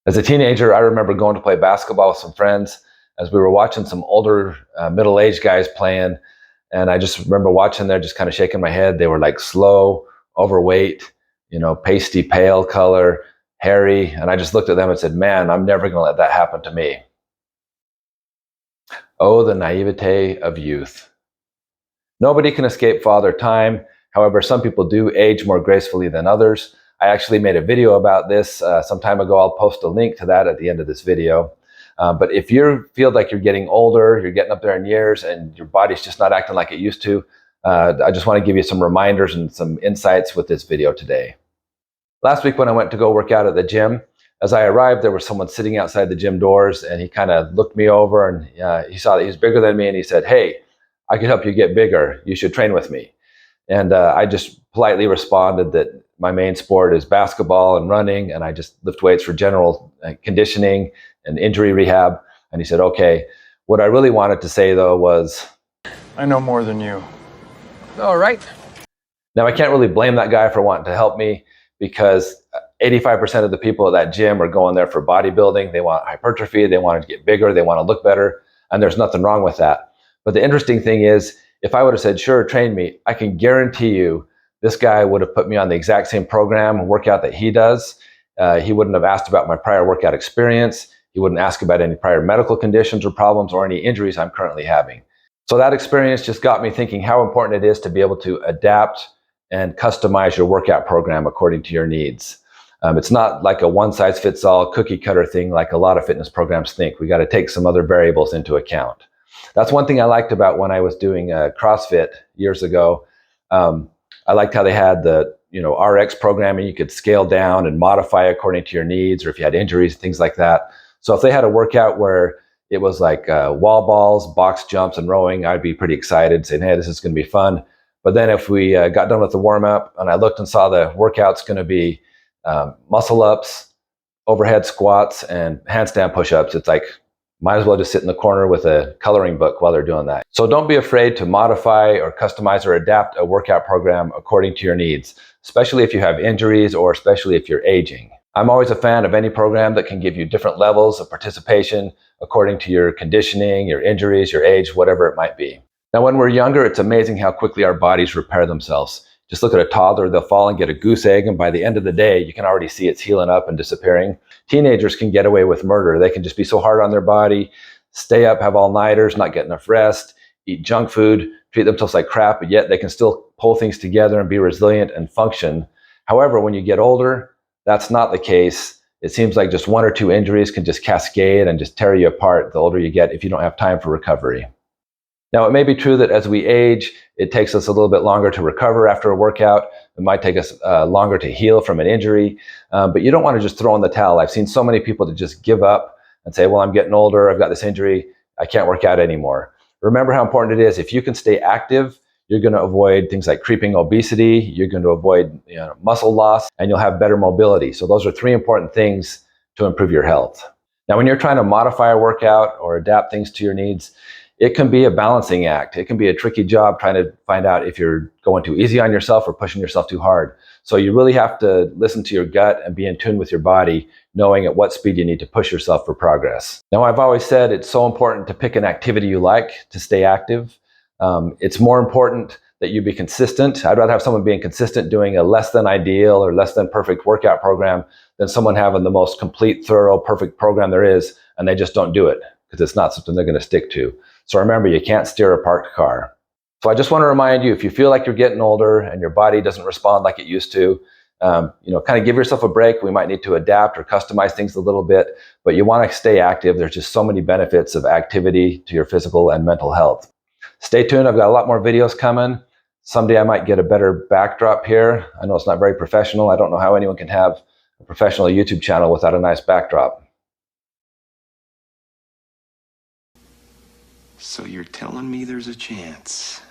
As a teenager, I remember going to play basketball with some friends as we were watching some older middle-aged guys playing. And I just remember watching there, just kind of shaking my head. They were like slow, overweight, pasty pale color, hairy. And I just looked at them and said, man, I'm never going to let that happen to me. Oh, the naivete of youth. Nobody can escape father time. However, some people do age more gracefully than others. I actually made a video about this some time ago. I'll post a link to that at the end of this video. But if you feel like you're getting older, you're getting up there in years, and your body's just not acting like it used to, I just want to give you some reminders and some insights with this video today. Last week when I went to go work out at the gym, as I arrived, there was someone sitting outside the gym doors, and he kind of looked me over, and he saw that he was bigger than me, and he said, "Hey, I could help you get bigger. You should train with me." And I just politely responded that my main sport is basketball and running, and I just lift weights for general conditioning and injury rehab. And he said, okay. What I really wanted to say, though, was, I know more than you. All right. Now, I can't really blame that guy for wanting to help me, because 85% of the people at that gym are going there for bodybuilding. They want hypertrophy. They want to get bigger. They want to look better. And there's nothing wrong with that. But the interesting thing is, if I would have said, sure, train me, I can guarantee you this guy would have put me on the exact same program and workout that he does. He wouldn't have asked about my prior workout experience. He wouldn't ask about any prior medical conditions or problems or any injuries I'm currently having. So that experience just got me thinking how important it is to be able to adapt and customize your workout program according to your needs. It's not like a one-size-fits-all cookie-cutter thing like a lot of fitness programs think. We got to take some other variables into account. That's one thing I liked about when I was doing CrossFit years ago. I liked how they had the RX programming. You could scale down and modify according to your needs, or if you had injuries, things like that. So if they had a workout where it was like wall balls, box jumps, and rowing, I'd be pretty excited, saying, hey, this is going to be fun. But then if we got done with the warm-up and I looked and saw the workout's going to be muscle ups, overhead squats, and handstand push-ups, it's like, might as well just sit in the corner with a coloring book while they're doing that. So don't be afraid to modify or customize or adapt a workout program according to your needs, especially if you have injuries or especially if you're aging. I'm always a fan of any program that can give you different levels of participation according to your conditioning, your injuries, your age, whatever it might be. Now, when we're younger, it's amazing how quickly our bodies repair themselves. Just look at a toddler, they'll fall and get a goose egg, and by the end of the day, you can already see it's healing up and disappearing. Teenagers can get away with murder. They can just be so hard on their body, stay up, have all-nighters, not get enough rest, eat junk food, treat themselves like crap, but yet they can still pull things together and be resilient and function. However, when you get older, that's not the case. It seems like just one or two injuries can just cascade and just tear you apart the older you get if you don't have time for recovery. Now, it may be true that as we age, it takes us a little bit longer to recover after a workout. It might take us longer to heal from an injury, but you don't want to just throw in the towel. I've seen so many people that just give up and say, well, I'm getting older, I've got this injury, I can't work out anymore. Remember how important it is. If you can stay active, you're going to avoid things like creeping obesity, you're going to avoid muscle loss, and you'll have better mobility. So those are three important things to improve your health. Now, when you're trying to modify a workout or adapt things to your needs, it can be a balancing act. It can be a tricky job trying to find out if you're going too easy on yourself or pushing yourself too hard. So you really have to listen to your gut and be in tune with your body, knowing at what speed you need to push yourself for progress. Now, I've always said it's so important to pick an activity you like to stay active. It's more important that you be consistent. I'd rather have someone being consistent doing a less than ideal or less than perfect workout program than someone having the most complete, thorough, perfect program there is, and they just don't do it because it's not something they're going to stick to. So remember, you can't steer a parked car. So I just want to remind you, if you feel like you're getting older and your body doesn't respond like it used to, kind of give yourself a break. We might need to adapt or customize things a little bit, but you want to stay active. There's just so many benefits of activity to your physical and mental health. Stay tuned. I've got a lot more videos coming. Someday I might get a better backdrop here. I know it's not very professional. I don't know how anyone can have a professional YouTube channel without a nice backdrop. So you're telling me there's a chance?